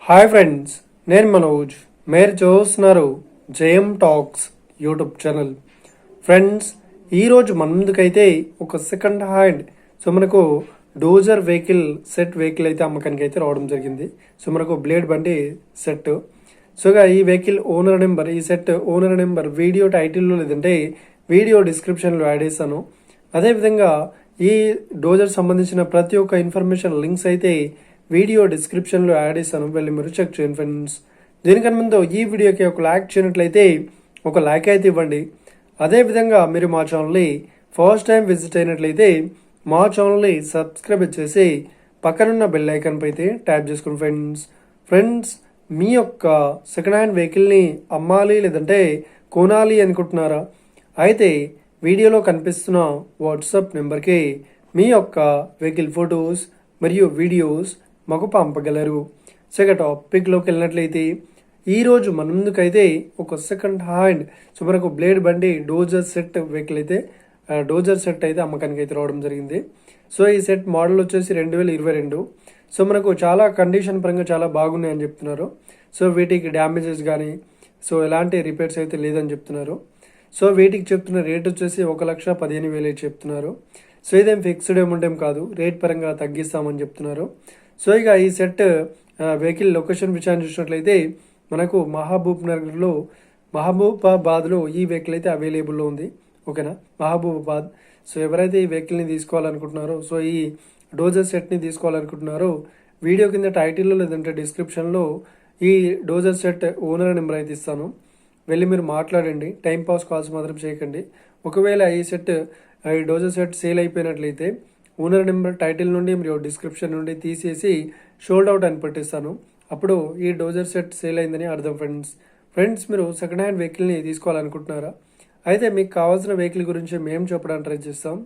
Hi friends, నేను మనోజ్. మీరు చూస్తున్నారు JM talks YouTube channel. Friends, ఈరోజు మన ముందుకైతే ఒక సెకండ్ హ్యాండ్ మనకు డోజర్ వెహికల్ వెహికల్ అయితే అమ్మకానికి అయితే రావడం జరిగింది. మనకు బ్లేడ్ బండి సెట్. ఈ వెహికల్ ఓనర్ నెంబర్, ఈ సెట్ ఓనర్ నెంబర్ వీడియో టైటిల్లో లేదంటే వీడియో డిస్క్రిప్షన్లో యాడ్ చేస్తాను. అదేవిధంగా ఈ డోజర్ సంబంధించిన ప్రతి ఒక్క ఇన్ఫర్మేషన్ లింక్స్ అయితే వీడియో డిస్క్రిప్షన్లో యాడ్ చేస్తాను, వెళ్ళి మీరు చెక్ చేయండి ఫ్రెండ్స్. దీనికన్నా ముందు ఈ వీడియోకి ఒక లైక్ చేయనట్లయితే ఒక లైక్ అయితే ఇవ్వండి. అదేవిధంగా మీరు మా ఛానల్ని ఫస్ట్ టైం విజిట్ అయినట్లయితే మా ఛానల్ని సబ్స్క్రైబ్ చేసి పక్కనున్న బెల్ ఐకాన్ పై అయితే ట్యాప్ చేసుకోండి ఫ్రెండ్స్. మీ యొక్క సెకండ్ హ్యాండ్ వెహికల్ని అమ్మాలి లేదంటే కొనాలి అనుకుంటున్నారా? అయితే వీడియోలో కనిపిస్తున్న వాట్సాప్ నెంబర్కి మీ యొక్క వెహికల్ ఫొటోస్ మరియు వీడియోస్ మాకు పంపగలరు. టాపిక్లోకి వెళ్ళినట్లయితే ఈరోజు మన ముందుకైతే ఒక సెకండ్ హ్యాండ్ మనకు బ్లేడ్ బండి డోజర్ సెట్ వెహికల్ అయితే డోజర్ సెట్ అయితే అమ్మకానికి అయితే రావడం జరిగింది. ఈ సెట్ మోడల్ వచ్చేసి 2022. మనకు చాలా కండిషన్ పరంగా చాలా బాగున్నాయని చెప్తున్నారు. వీటికి డ్యామేజెస్ కానీ ఎలాంటి రిపేర్స్ అయితే లేదని చెప్తున్నారు. వీటికి చెప్తున్న రేట్ వచ్చేసి 1,15,000 చెప్తున్నారు. ఇదేం ఫిక్స్డ్ ఏముంటేం కాదు, రేట్ పరంగా తగ్గిస్తామని చెప్తున్నారు. ఇక ఈ సెట్ వెహికల్ లొకేషన్ విషయాన్ని చూసినట్లయితే మనకు మహబూబాబాద్లో ఈ వెహికల్ అయితే అవైలబుల్లో ఉంది. ఓకేనా, మహబూబాబాద్. ఎవరైతే ఈ వెహికల్ని తీసుకోవాలనుకుంటున్నారో, ఈ డోజర్ సెట్ని తీసుకోవాలనుకుంటున్నారో వీడియో కింద టైటిల్లో లేదంటే డిస్క్రిప్షన్లో ఈ డోజర్ సెట్ ఓనర్ నెంబర్ అయితే ఇస్తాను, వెళ్ళి మీరు మాట్లాడండి. టైంపాస్ కాల్స్ మాత్రం చేయకండి. ఒకవేళ ఈ డోజర్ సెట్ సేల్ అయిపోయినట్లయితే ఓనర్ నెంబర్ టైటిల్ నుండి మీరు డిస్క్రిప్షన్ నుండి తీసేసి షోల్డ్ అవుట్ అని పెట్టిస్తాను. అప్పుడు ఈ డోజర్ సెట్ సేల్ అయిందని అర్థం ఫ్రెండ్స్. మీరు సెకండ్ హ్యాండ్ వెహికల్ని తీసుకోవాలనుకుంటున్నారా? అయితే మీకు కావాల్సిన వెహికల్ గురించి మేము చెప్పడానికి ట్రై చేస్తాం.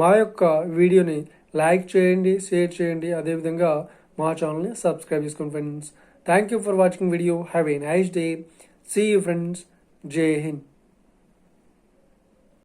మా యొక్క వీడియోని లైక్ చేయండి, షేర్ చేయండి, అదేవిధంగా మా ఛానల్ని సబ్స్క్రైబ్ చేసుకోండి friends. Thank you for watching video. Have a nice day. See you friends. జై హింద్.